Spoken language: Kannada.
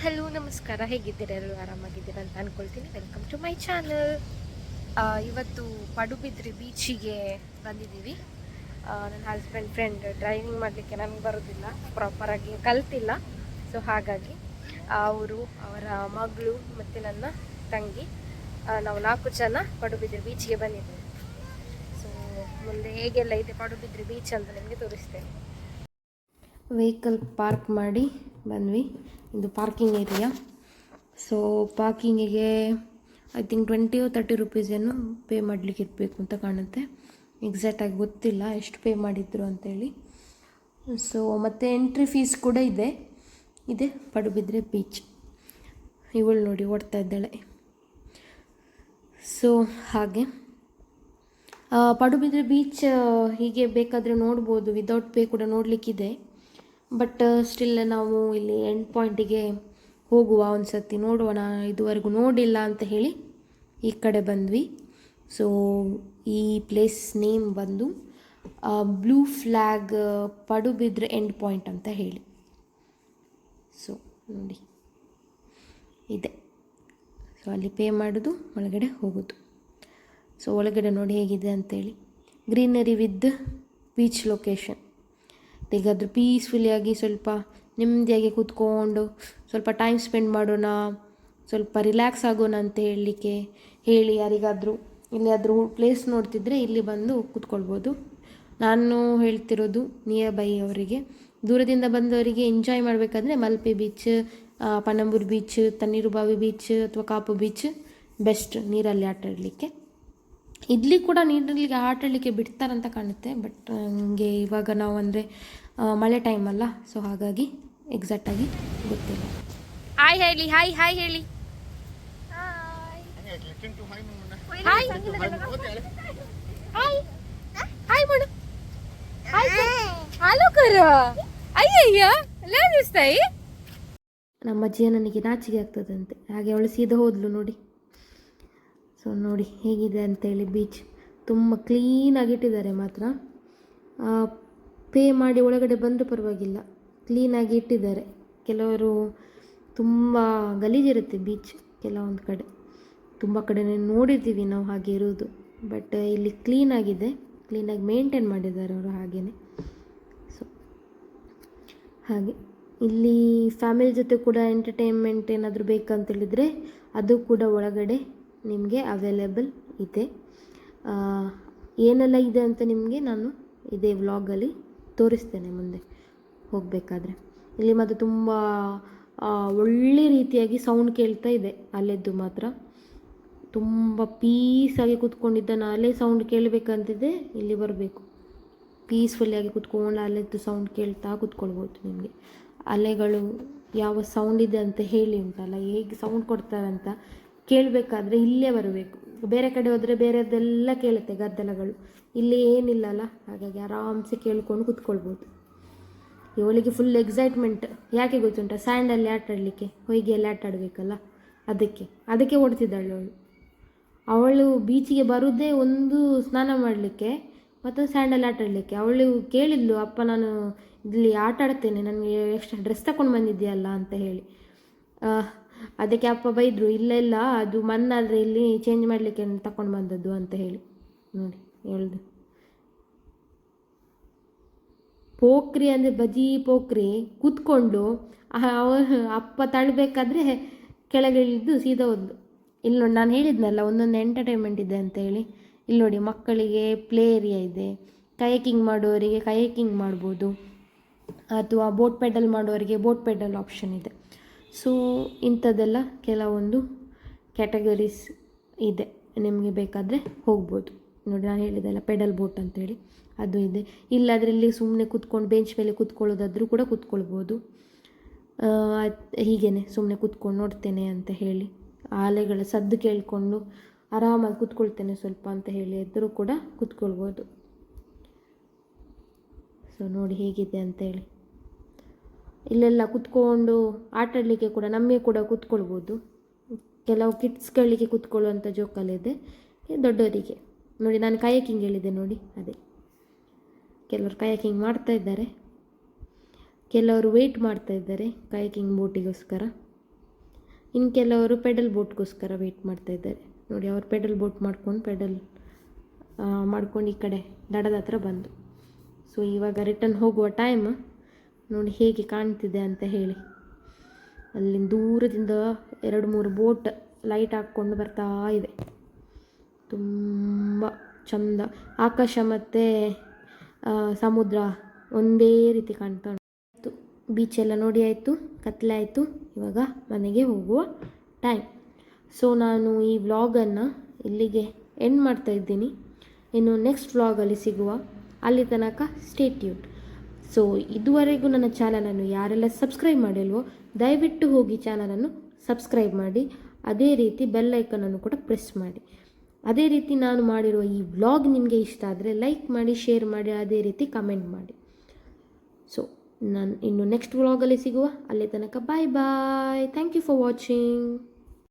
ಹಲೋ ನಮಸ್ಕಾರ. ಹೇಗಿದ್ದೀರಾ? ಎಲ್ಲರೂ ಆರಾಮಾಗಿದ್ದೀರಾ ಅಂತ ಅಂದ್ಕೊಳ್ತೀನಿ. Welcome to my channel. ಇವತ್ತು ಪಡುಬಿದ್ರಿ ಬೀಚಿಗೆ ಬಂದಿದ್ದೀವಿ. ನನ್ನ ಹಸ್ಬೆಂಡ್ ಫ್ರೆಂಡ್ ಡ್ರೈವಿಂಗ್ ಮಾಡಲಿಕ್ಕೆ ನನಗೆ ಬರೋದಿಲ್ಲ, ಪ್ರಾಪರಾಗಿ ಕಲ್ತಿಲ್ಲ. ಸೊ ಹಾಗಾಗಿ ಅವರು, ಅವರ ಮಗಳು ಮತ್ತು ನನ್ನ ತಂಗಿ, ನಾವು 4 ಜನ ಪಡುಬಿದ್ರಿ ಬೀಚ್ಗೆ ಬಂದಿದ್ದೀವಿ. ಸೊ ಮುಂದೆ ಹೇಗೆಲ್ಲ ಇದೆ ಪಡುಬಿದ್ರಿ ಬೀಚ್ ಅಂತ ನಿಮಗೆ ತೋರಿಸ್ತೇನೆ. ವೆಹಿಕಲ್ ಪಾರ್ಕ್ ಮಾಡಿ ಬಂದ್ವಿ. ಇದು ಪಾರ್ಕಿಂಗ್ ಏರಿಯಾ. ಸೊ ಪಾರ್ಕಿಂಗಿಗೆ ಐ ಥಿಂಕ್ 20 or 30 ರುಪೀಸ್ ಏನು ಪೇ ಮಾಡಲಿಕ್ಕೆ ಇರಬೇಕು ಅಂತ ಕಾಣುತ್ತೆ. ಎಕ್ಸಾಕ್ಟಾಗಿ ಗೊತ್ತಿಲ್ಲ ಎಷ್ಟು ಪೇ ಮಾಡಿದ್ರು ಅಂತೇಳಿ. ಸೊ ಮತ್ತು ಎಂಟ್ರಿ ಫೀಸ್ ಕೂಡ ಇದೆ ಪಡುಬಿದ್ರಿ ಬೀಚ್. ಇವಳು ನೋಡಿ ಓಡ್ತಾ ಇದ್ದಾಳೆ. ಸೊ ಹಾಗೆ ಪಡುಬಿದ್ರಿ ಬೀಚ್ ಹೀಗೆ ಬೇಕಾದರೆ ನೋಡ್ಬೋದು, ವಿದೌಟ್ ಪೇ ಕೂಡ ನೋಡಲಿಕ್ಕಿದೆ. ಬಟ್ ಸ್ಟಿಲ್ ನಾವು ಇಲ್ಲಿ ಎಂಡ್ ಪಾಯಿಂಟಿಗೆ ಹೋಗುವ, ಒಂದು ಸರ್ತಿ ನೋಡುವ, ಇದುವರೆಗೂ ನೋಡಿಲ್ಲ ಅಂತ ಹೇಳಿ ಈ ಕಡೆ ಬಂದ್ವಿ. ಸೊ ಈ ಪ್ಲೇಸ್ ನೇಮ್ ಬಂದು blue flag Padubidri end point ಅಂತ ಹೇಳಿ. ಸೊ ನೋಡಿ ಇದೆ. ಸೊ ಅಲ್ಲಿ ಪೇ ಮಾಡೋದು, ಒಳಗಡೆ ಹೋಗೋದು. ಸೊ ಒಳಗಡೆ ನೋಡಿ ಹೇಗಿದೆ ಅಂತೇಳಿ. Greenery with beach location. ಹೇಗಾದರೂ ಪೀಸ್ಫುಲ್ಲಿಯಾಗಿ ಸ್ವಲ್ಪ ನೆಮ್ಮದಿಯಾಗಿ ಕೂತ್ಕೊಂಡು ಸ್ವಲ್ಪ ಟೈಮ್ ಸ್ಪೆಂಡ್ ಮಾಡೋಣ, ಸ್ವಲ್ಪ ರಿಲ್ಯಾಕ್ಸ್ ಆಗೋಣ ಅಂತ ಹೇಳಿ ಯಾರಿಗಾದರೂ ಎಲ್ಲಿಯಾದರೂ ಪ್ಲೇಸ್ ನೋಡ್ತಿದ್ರೆ ಇಲ್ಲಿ ಬಂದು ಕೂತ್ಕೊಳ್ಬೋದು. ನಾನು ಹೇಳ್ತಿರೋದು ನಿಯರ್ ಬೈ ಅವರಿಗೆ. ದೂರದಿಂದ ಬಂದವರಿಗೆ ಎಂಜಾಯ್ ಮಾಡಬೇಕಾದ್ರೆ Malpe beach, Panambur beach, Tannirbhavi beach ಅಥವಾ ಕಾಪು ಬೀಚ್ ಬೆಸ್ಟ್ ನೀರಲ್ಲಿ ಆಟ ಆಡಲಿಕ್ಕೆ. ಇಲ್ಲಿ ಕೂಡ ನೀರಲ್ಲಿ ಆಟ ಆಡಲಿಕ್ಕೆ ಬಿಡ್ತಾರಂತ ಕಾಣುತ್ತೆ. ಬಟ್ ನನಗೆ ಇವಾಗ ನಾವು ಅಂದರೆ ಮಳೆ ಟೈಮ್ ಅಲ್ಲ, ಸೊ ಹಾಗಾಗಿ ಎಕ್ಸಾಕ್ಟಾಗಿ ಗೊತ್ತಿಲ್ಲ. ಹಾಯ್ ಹೇಳಿ, ಹಾಯ್ ಹಾಯ್ ಹೇಳಿ. ಹಾಯ್ ಹಾಯ್ ಮಾಡು. ಹಲೋ ಕರ. ಅಯ್ಯಯ್ಯ ಲೇದಿಸ್ತಾಯಿ. ನಮ್ಮ ಅಜ್ಜಿಯ ನನಗೆ ನಾಚಿಕೆ ಆಗ್ತದಂತೆ, ಹಾಗೆ ಅವಳು ಸೀದಾ ಹೋದ್ಲು ನೋಡಿ. ಸೊ ನೋಡಿ ಹೇಗಿದೆ ಅಂತೇಳಿ. ಬೀಚ್ ತುಂಬ ಕ್ಲೀನಾಗಿಟ್ಟಿದ್ದಾರೆ ಮಾತ್ರ. ಪೇ ಮಾಡಿ ಒಳಗಡೆ ಬಂದರೂ ಪರವಾಗಿಲ್ಲ, ಕ್ಲೀನಾಗಿ ಇಟ್ಟಿದ್ದಾರೆ. ಕೆಲವರು ತುಂಬ ಗಲೀಜಿರುತ್ತೆ ಬೀಚ್ ಕೆಲವೊಂದು ಕಡೆ, ತುಂಬ ಕಡೆ ನೋಡಿರ್ತೀವಿ ನಾವು ಹಾಗೆ ಇರೋದು. ಬಟ್ ಇಲ್ಲಿ ಕ್ಲೀನಾಗಿದೆ, ಕ್ಲೀನಾಗಿ ಮೇಂಟೈನ್ ಮಾಡಿದ್ದಾರೆ ಅವರು ಹಾಗೆಯೇ. ಸೊ ಹಾಗೆ ಇಲ್ಲಿ ಫ್ಯಾಮಿಲಿ ಜೊತೆ ಕೂಡ ಎಂಟರ್ಟೈನ್ಮೆಂಟ್ ಏನಾದರೂ ಬೇಕಂತೇಳಿದರೆ ಅದು ಕೂಡ ಒಳಗಡೆ ನಿಮಗೆ ಅವೈಲೇಬಲ್ ಇದೆ. ಏನೆಲ್ಲ ಇದೆ ಅಂತ ನಿಮಗೆ ನಾನು ಇದೇ ವ್ಲಾಗಲ್ಲಿ ತೋರಿಸ್ತೇನೆ ಮುಂದೆ ಹೋಗಬೇಕಾದ್ರೆ. ಇಲ್ಲಿ ಮತ್ತು ತುಂಬ ಒಳ್ಳೆ ರೀತಿಯಾಗಿ ಸೌಂಡ್ ಕೇಳ್ತಾ ಇದೆ ಅಲ್ಲೆದ್ದು ಮಾತ್ರ. ತುಂಬ ಪೀಸಾಗಿ ಕೂತ್ಕೊಂಡಿದ್ದಾನೆ, ಅಲ್ಲೇ ಸೌಂಡ್ ಕೇಳಬೇಕಂತಿದೆ, ಇಲ್ಲಿ ಬರಬೇಕು. ಪೀಸ್ಫುಲ್ಲಿಯಾಗಿ ಕೂತ್ಕೊಂಡು ಅಲ್ಲೆದ್ದು ಸೌಂಡ್ ಕೇಳ್ತಾ ಕೂತ್ಕೊಳ್ಬೋದು. ನಿಮಗೆ ಅಲೆಗಳು ಯಾವ ಸೌಂಡ್ ಇದೆ ಅಂತ ಹೇಳಿ ಉಂಟಲ್ಲ, ಹೇಗೆ ಸೌಂಡ್ ಕೊಡ್ತಾರೆ ಅಂತ ಕೇಳಬೇಕಾದ್ರೆ ಇಲ್ಲೇ ಬರಬೇಕು. ಬೇರೆ ಕಡೆ ಹೋದರೆ ಬೇರೆದೆಲ್ಲ ಕೇಳುತ್ತೆ ಗದ್ದಲಗಳು, ಇಲ್ಲಿ ಏನಿಲ್ಲಲ್ಲ, ಹಾಗಾಗಿ ಆರಾಮ್ಸೆ ಕೇಳ್ಕೊಂಡು ಕೂತ್ಕೊಳ್ಬೋದು. ಇವಳಿಗೆ ಫುಲ್ ಎಕ್ಸೈಟ್ಮೆಂಟ್. ಯಾಕೆ ಗೊತ್ತುಂಟ? ಸ್ಯಾಂಡಲ್ಲಿ ಆಟ ಆಡಲಿಕ್ಕೆ, ಹೊಯ್ಗೆಯಲ್ಲಿ ಆಟ ಆಡಬೇಕಲ್ಲ, ಅದಕ್ಕೆ ಓಡ್ತಿದ್ದಾಳೆ ಅವಳು ಬೀಚಿಗೆ ಬರೋದೇ ಒಂದು ಸ್ನಾನ ಮಾಡಲಿಕ್ಕೆ ಮತ್ತು ಸ್ಯಾಂಡಲ್ ಆಟ ಆಡಲಿಕ್ಕೆ. ಅವಳು ಕೇಳಿದ್ಲು, ಅಪ್ಪ ನಾನು ಇಲ್ಲಿ ಆಟ ಆಡ್ತೇನೆ, ನನಗೆ ಎಕ್ಸ್ಟ್ರಾ ಡ್ರೆಸ್ ತಗೊಂಡು ಬಂದಿದ್ದೀಯಲ್ಲ ಅಂತ ಹೇಳಿ. ಅದಕ್ಕೆ ಅಪ್ಪ ಬೈದರು, ಇಲ್ಲ ಅದು ಮನ್ನಾದರೆ ಇಲ್ಲಿ ಚೇಂಜ್ ಮಾಡಲಿಕ್ಕೆ ತಗೊಂಡು ಬಂದದ್ದು ಅಂತ ಹೇಳಿ. ನೋಡಿ ಹೇಳ್ದು ಪೋಖ್ರಿ ಅಂದರೆ ಬಜಿ ಪೋಖ್ರಿ ಕೂತ್ಕೊಂಡು ಅಪ್ಪ ತಳ್ಳಬೇಕಾದ್ರೆ ಕೆಳಗೆ ಇಳಿದು ಸೀದಾ ಹೋದ್ಲು. ಇಲ್ಲಿ ನೋಡಿ, ನಾನು ಹೇಳಿದ್ನಲ್ಲ ಒಂದೊಂದು ಎಂಟರ್ಟೈನ್ಮೆಂಟ್ ಇದೆ ಅಂತ ಹೇಳಿ. ಇಲ್ಲಿ ನೋಡಿ, ಮಕ್ಕಳಿಗೆ ಪ್ಲೇ ಏರಿಯಾ ಇದೆ, ಕಯಾಕಿಂಗ್ ಮಾಡೋರಿಗೆ ಕಯಾಕಿಂಗ್ ಮಾಡ್ಬೋದು, ಅಥವಾ ಬೋಟ್ ಪೆಡಲ್ ಮಾಡೋರಿಗೆ ಬೋಟ್ ಪೆಡಲ್ ಆಪ್ಷನ್ ಇದೆ. ಸೊ ಇಂಥದ್ದೆಲ್ಲ ಕೆಲವೊಂದು ಕ್ಯಾಟಗರೀಸ್ ಇದೆ, ನಿಮಗೆ ಬೇಕಾದರೆ ಹೋಗ್ಬೋದು. ನೋಡಿ ನಾನು ಹೇಳಿದೆಲ್ಲ ಪೆಡಲ್ ಬೋಟ್ ಅಂತೇಳಿ ಅದು ಇದೆ. ಇಲ್ಲಾದರೆ ಇಲ್ಲಿ ಸುಮ್ಮನೆ ಕೂತ್ಕೊಂಡು ಬೆಂಚ್ ಮೇಲೆ ಕೂತ್ಕೊಳ್ಳೋದಾದರೂ ಕೂಡ ಕೂತ್ಕೊಳ್ಬೋದು. ಹೀಗೇ ಸುಮ್ಮನೆ ಕೂತ್ಕೊಂಡು ನೋಡ್ತೇನೆ ಅಂತ ಹೇಳಿ, ಅಲೆಗಳ ಸದ್ದು ಕೇಳಿಕೊಂಡು ಆರಾಮಾಗಿ ಕೂತ್ಕೊಳ್ತೇನೆ ಸ್ವಲ್ಪ ಅಂತ ಹೇಳಿ ಎದುರು ಕೂಡ ಕೂತ್ಕೊಳ್ಬೋದು. ಸೊ ನೋಡಿ ಹೇಗಿದೆ ಅಂತೇಳಿ. ಇಲ್ಲೆಲ್ಲ ಕೂತ್ಕೊಂಡು ಆಟಾಡಲಿಕ್ಕೆ ಕೂಡ ನಮಗೆ ಕೂಡ ಕೂತ್ಕೊಳ್ಬೋದು. ಕೆಲವು ಕಿಡ್ಸ್ಗಳಿಗೆ ಕೂತ್ಕೊಳ್ಳುವಂಥ ಜೋಕಾಲಿದೆ, ದೊಡ್ಡವರಿಗೆ. ನೋಡಿ ನಾನು ಕಯಾಕಿಂಗ್ ಹೇಳಿದೆ ನೋಡಿ, ಅದೇ ಕೆಲವರು ಕಯಾಕಿಂಗ್ ಮಾಡ್ತಾ ಇದ್ದಾರೆ, ಕೆಲವರು ವೆಯ್ಟ್ ಮಾಡ್ತಾ ಇದ್ದಾರೆ ಕಯಾಕಿಂಗ್ ಬೋಟಿಗೋಸ್ಕರ. ಇನ್ನು ಕೆಲವರು ಪೆಡಲ್ ಬೋಟ್ಗೋಸ್ಕರ ವೆಯ್ಟ್ ಮಾಡ್ತಾಯಿದ್ದಾರೆ. ನೋಡಿ, ಅವ್ರು ಪೆಡಲ್ ಬೋಟ್ ಮಾಡ್ಕೊಂಡು ಈ ಕಡೆ ದಡದ ಹತ್ರ ಬಂದು. ಸೊ ಇವಾಗ ರಿಟರ್ನ್ ಹೋಗುವ ಟೈಮ್ ನೋಡಿ ಹೇಗೆ ಕಾಣ್ತಿದೆ ಅಂತ ಹೇಳಿ. ಅಲ್ಲಿಂದ ದೂರದಿಂದ 2-3 ಬೋಟ್ ಲೈಟ್ ಹಾಕ್ಕೊಂಡು ಬರ್ತಾ ಇವೆ. ತುಂಬ ಚಂದ, ಆಕಾಶ ಮತ್ತು ಸಮುದ್ರ ಒಂದೇ ರೀತಿ ಕಾಣ್ತಾ ಉಂಟು. ಬೀಚೆಲ್ಲ ನೋಡಿ ಆಯಿತು, ಕತ್ಲೆ ಆಯಿತು. ಇವಾಗ ಮನೆಗೆ ಹೋಗುವ ಟೈಮ್. ಸೊ ನಾನು ಈ ವ್ಲಾಗನ್ನು ಇಲ್ಲಿಗೆ ಎಂಡ್ ಮಾಡ್ತಾ ಇದ್ದೀನಿ. ಇನ್ನು ನೆಕ್ಸ್ಟ್ ವ್ಲಾಗಲ್ಲಿ ಸಿಗುವ. ಅಲ್ಲಿ ತನಕ ಸ್ಟೇ ಟ್ಯೂನ್ಡ್. ಸೊ ಇದುವರೆಗೂ ನನ್ನ ಚಾನಲನ್ನು ಯಾರೆಲ್ಲ ಸಬ್ಸ್ಕ್ರೈಬ್ ಮಾಡಿಲ್ವೋ ದಯವಿಟ್ಟು ಹೋಗಿ ಚಾನಲನ್ನು ಸಬ್ಸ್ಕ್ರೈಬ್ ಮಾಡಿ. ಅದೇ ರೀತಿ ಬೆಲ್ ಐಕನನ್ನು ಕೂಡ ಪ್ರೆಸ್ ಮಾಡಿ. ಅದೇ ರೀತಿ ನಾನು ಮಾಡಿರುವ ಈ ವ್ಲಾಗ್ ನಿಮಗೆ ಇಷ್ಟ ಆದರೆ ಲೈಕ್ ಮಾಡಿ, ಶೇರ್ ಮಾಡಿ, ಅದೇ ರೀತಿ ಕಮೆಂಟ್ ಮಾಡಿ. ಸೊ ನಾನು ಇನ್ನು ನೆಕ್ಸ್ಟ್ ವ್ಲಾಗಲ್ಲಿ ಸಿಗುವ. ಅಲ್ಲಿ ತನಕ bye bye. Thank you for watching.